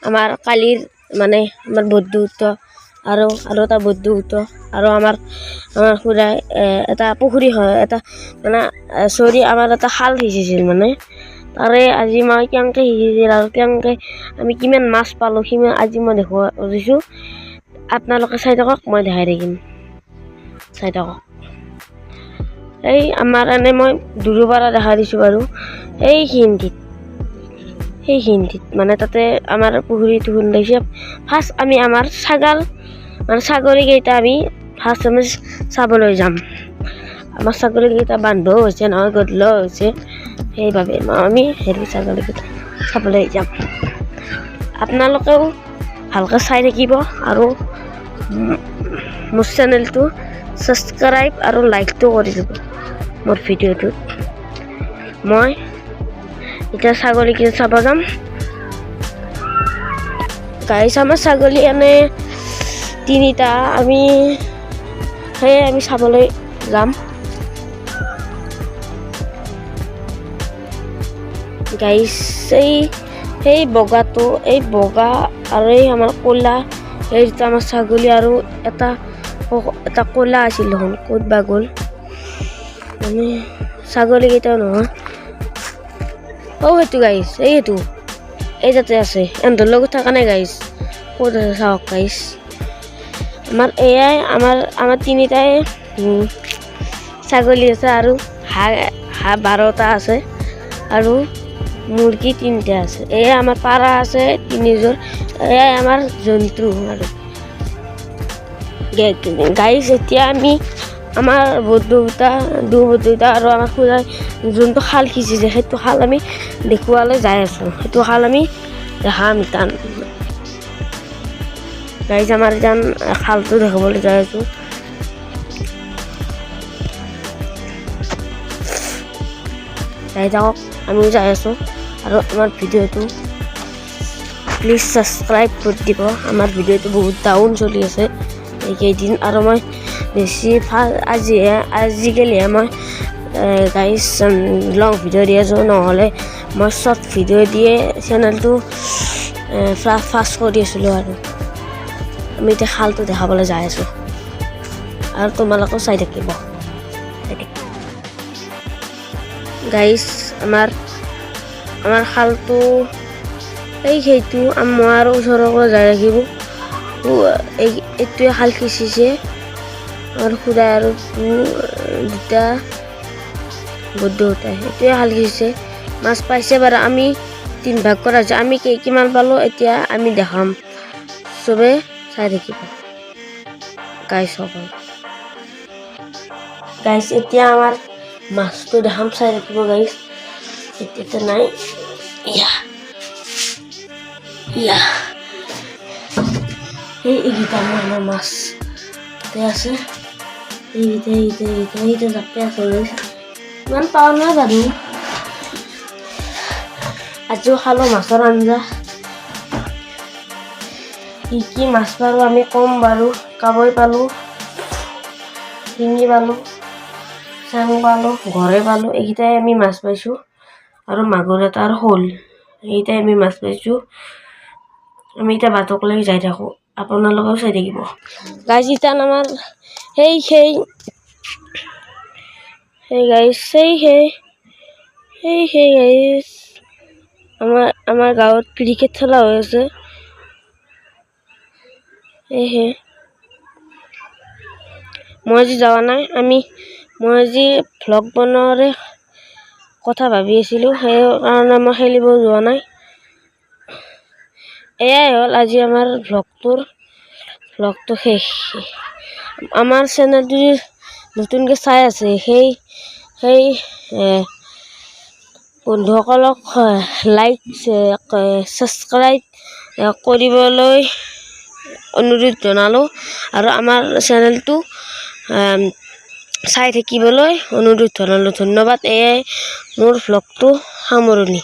আমাৰ কালিৰ মানে আমাৰ বদ্ধুত্ব আৰু এটা বদ্ধুত্ব আৰু আমাৰ খুৰাই এটা পুখুৰী হয় এটা মানে আমাৰ এটা খাল সিঁচিছিল মানে তাৰে আজি মই কেনেকৈ সিঁচিছিল আৰু কেনেকৈ আমি কিমান মাছ পালোঁ সিমান আজি মই দেখুৱাই দিছোঁ। আপোনালোকে চাই থাকক, মই দেখাই থাকিম, চাই থাকক। এই আমাৰ এনে মই দূৰৰ পৰা দেখাই দিছোঁ বাৰু সেইখিনিত মানে তাতে আমাৰ পুখুৰীটো খুন্দাইছে। ফাৰ্ষ্ট আমি আমাৰ ছাগলীকেইটা আমি ফাৰ্ষ্ট আমি চাবলৈ যাম। আমাৰ ছাগলীকেইটা বান্ধও হৈছে নহয়, গধূলাও হৈছে, সেইবাবে আমি ছাগলীকেইটা চাবলৈ যাম। আপোনালোকেও ভালকৈ চাই থাকিব আৰু মোৰ চেনেলটো ছাবস্ক্ৰাইব আৰু লাইকটো কৰি দিব মোৰ ভিডিঅ'টোত। মই এতিয়া ছাগলীকেইটা চাব যাম। গাইছ আমাৰ ছাগলী এনে 3টা আমি চাবলৈ যাম। গাইছ সেই বগাটো বগা আৰু এই আমাৰ ক'লা এইটো আমাৰ ছাগলী আৰু এটা ক'লা আছিল দেখোন, ক'ত বা গ'ল মানে ছাগলীকেইটাও নহয়। সেইটো গাইছ এই যাতে আছে এহঁতৰ লগত থকা নাই গাইছ, ক'ত আছে চাওক গাইছ। আমাৰ 3টাই ছাগলী আছে আৰু হাঁহ 12টা আছে আৰু মুৰ্গী 3টা আছে। আমাৰ পাৰা আছে 3যোৰ। আমাৰ জন্তু আৰু গাইছ এতিয়া আমি আমাৰ বদ্ধুতা আৰু আমাৰ খুৰাই যোনটো খাল সিঁচিছে সেইটো খাল আমি দেখুৱালৈ যাই আছোঁ। সেইটো খাল আমি দেখাম টান গাইছ। আমাৰ যেন খালটো দেখাবলৈ যাই আছোঁ। যাই থাকক, আমিও যাই আছোঁ আৰু আমাৰ ভিডিঅ'টো প্লিজ ছাবস্ক্ৰাইব কৰি দিব। আমাৰ ভিডিঅ'টো বহুত ডাউন চলি আছে এইকেইদিন আৰু মই বেছি আজিকালিহে মই গাইছ লং ভিডিঅ' দি আছোঁ, নহ'লে মই শ্বৰ্ট ভিডিঅ' দিয়ে চেনেলটো ফাষ্ট কৰি আছিলোঁ। আৰু আমি এতিয়া খালটো দেখাবলৈ যাই আছোঁ আৰু তোমালোকেও চাই থাকিব গাইছ। আমাৰ খালটো সেইটো মই আৰু ওচৰৰ পৰা যাই ৰাখিব। এইটোৱে খাল সিঁচিছে আমাৰ খুৰাই আৰু 2টা বদ্ধুতাই এইটোৱে খাল সিঁচিছে। মাছ পাইছে বাৰু, আমি 3 ভাগ কৰা হৈছে। আমি কিমান পালোঁ এতিয়া আমি দেখাম, চবে চাই থাকিব গাইছ সকল। গাইছ এতিয়া আমাৰ মাছটো দেখাম, চাই থাকিব গাইছ। এতিয়াতো নাই, এইকেইটা আমাৰ মাছ আছে, এইকেইটা জাপে আছে গাইছ। ইমান পাৱা নাই বাৰু, আজিও খালোঁ মাছৰ আঞ্জা। কি মাছ পালোঁ আমি কম বাৰু, কাৱৈ পালোঁ, শিঙি পালোঁ, চেং পালোঁ, ঘৰে পালোঁ, এইকেইটাই আমি মাছ পাইছোঁ আৰু মাগুৰ এটা আৰু শ'ল, এইকেইটাই আমি মাছ পাইছোঁ। আমি এতিয়া বাটক লৈ যাই থাকোঁ, আপোনালোকেও চাই থাকিব গাইছ। এতিয়া আমাৰ গাইছ গাইছ আমাৰ গাঁৱত ক্ৰিকেট খেলা হৈ আছে। মই আজি যোৱা নাই, মই আজি ভ্লগ বনোৱাৰে কথা ভাবি আছিলোঁ, সেইকাৰণে মই খেলিব যোৱা নাই। এয়াই হ'ল আজি আমাৰ ভ্লগটো শেষ। আমাৰ চেনেলটো নতুনকৈ চাই আছে সেই বন্ধুসকলক লাইক ছাবস্ক্ৰাইব কৰিবলৈ অনুৰোধ জনালোঁ আৰু আমাৰ চেনেলটো চাই থাকিবলৈ অনুৰোধ জনালোঁ। ধন্যবাদ। এয়াই মোৰ ভ্লগটো সামৰণি।